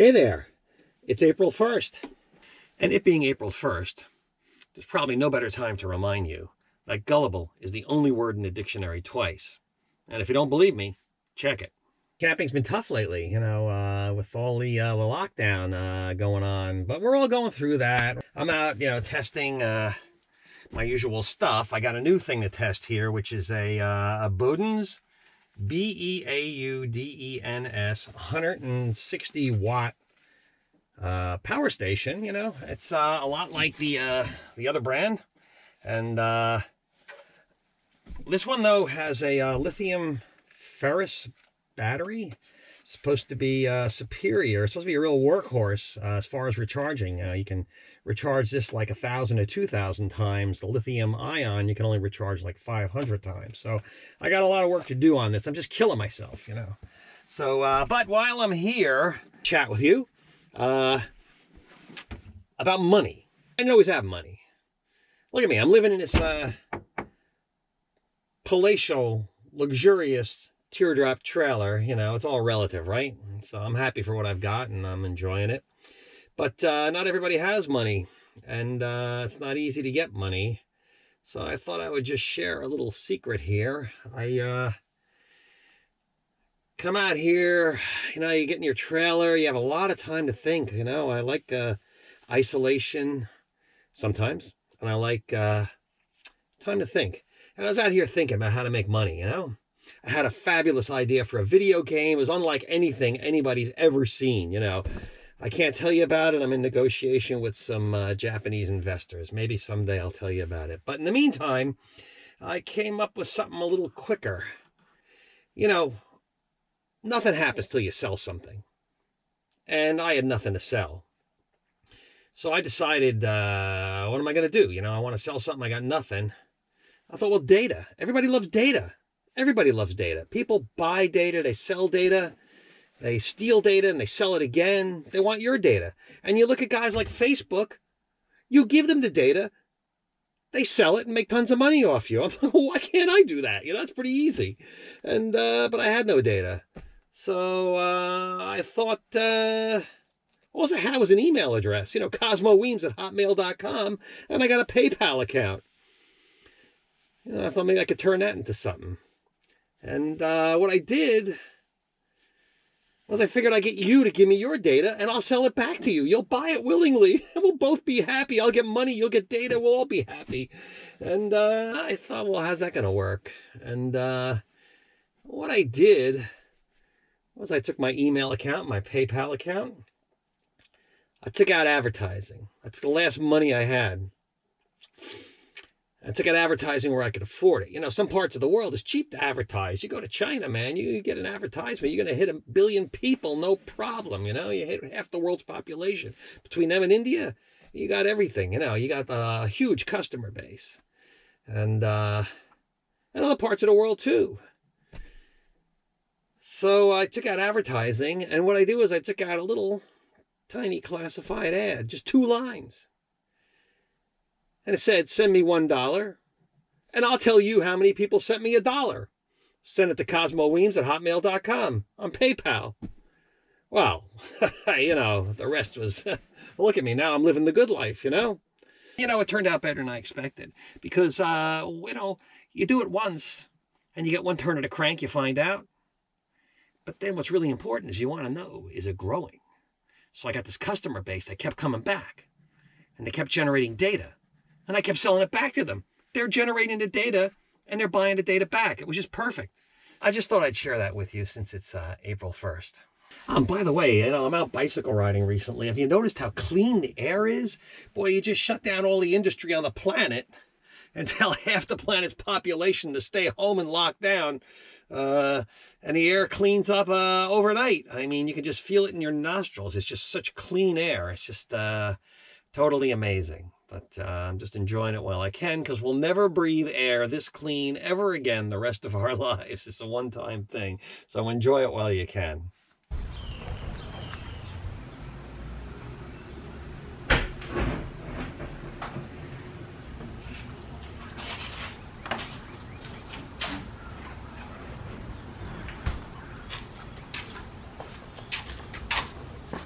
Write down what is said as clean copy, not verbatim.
Hey there, it's April 1st. And it being April 1st, there's probably no better time to remind you that gullible is the only word in the dictionary twice. And if you don't believe me, check it. Camping's been tough lately, with all the lockdown going on. But we're all going through that. I'm out, testing my usual stuff. I got a new thing to test here, which is a Boodens, Beaudens 160 watt power station. It's a lot like the other brand, and this one though has a lithium ferrous battery. It's supposed to be superior. It's supposed to be a real workhorse as far as recharging. You can recharge this like 1,000 to 2,000 times. The lithium ion you can only recharge like 500 times. So I got a lot of work to do on this. I'm just killing myself, So, but while I'm here, chat with you about money. I didn't always have money. Look at me. I'm living in this palatial, luxurious Teardrop trailer. It's all relative, right? So I'm happy for what I've got and I'm enjoying it. But not everybody has money, and it's not easy to get money. So I thought I would just share a little secret here. I come out here, you get in your trailer, you have a lot of time to think. I like isolation sometimes, and I like time to think. And I was out here thinking about how to make money, I had a fabulous idea for a video game. It was unlike anything anybody's ever seen, I can't tell you about it. I'm in negotiation with some Japanese investors. Maybe someday I'll tell you about it. But in the meantime, I came up with something a little quicker. Nothing happens till you sell something. And I had nothing to sell. So I decided, what am I going to do? I want to sell something. I got nothing. I thought, well, data. Everybody loves data. Everybody loves data. People buy data. They sell data. They steal data and they sell it again. They want your data. And you look at guys like Facebook. You give them the data. They sell it and make tons of money off you. I'm like, well, why can't I do that? It's pretty easy. And but I had no data. So I thought, all I had was an email address, cosmoweems@hotmail.com, and I got a PayPal account. I thought maybe I could turn that into something. And what I did was I figured I'd get you to give me your data, and I'll sell it back to you. You'll buy it willingly, and we'll both be happy. I'll get money, you'll get data, we'll all be happy. And I thought, well, how's that going to work? And what I did was I took my email account, my PayPal account. I took out advertising. That's the last money I had. I took out advertising where I could afford it. Some parts of the world it's cheap to advertise. You go to China, man, you get an advertisement. You're going to hit 1 billion people, no problem. You hit half the world's population. Between them and India, you got everything. You got a huge customer base. And other parts of the world, too. So I took out advertising, and what I do is I took out a little tiny classified ad, just 2 lines. And it said, send me $1, and I'll tell you how many people sent me $1. Send it to cosmoweems@hotmail.com on PayPal. Wow. The rest was, look at me now. I'm living the good life, it turned out better than I expected. Because, you do it once, and you get one turn of the crank, you find out. But then what's really important is you want to know, is it growing? So I got this customer base that kept coming back, and they kept generating data. And I kept selling it back to them. They're generating the data, and they're buying the data back. It was just perfect. I just thought I'd share that with you since it's April 1st. By the way, I'm out bicycle riding recently. Have you noticed how clean the air is? Boy, you just shut down all the industry on the planet and tell half the planet's population to stay home and lock down. And the air cleans up overnight. I mean, you can just feel it in your nostrils. It's just such clean air. It's just totally amazing. But I'm just enjoying it while I can, because we'll never breathe air this clean ever again the rest of our lives. It's a one-time thing. So enjoy it while you can.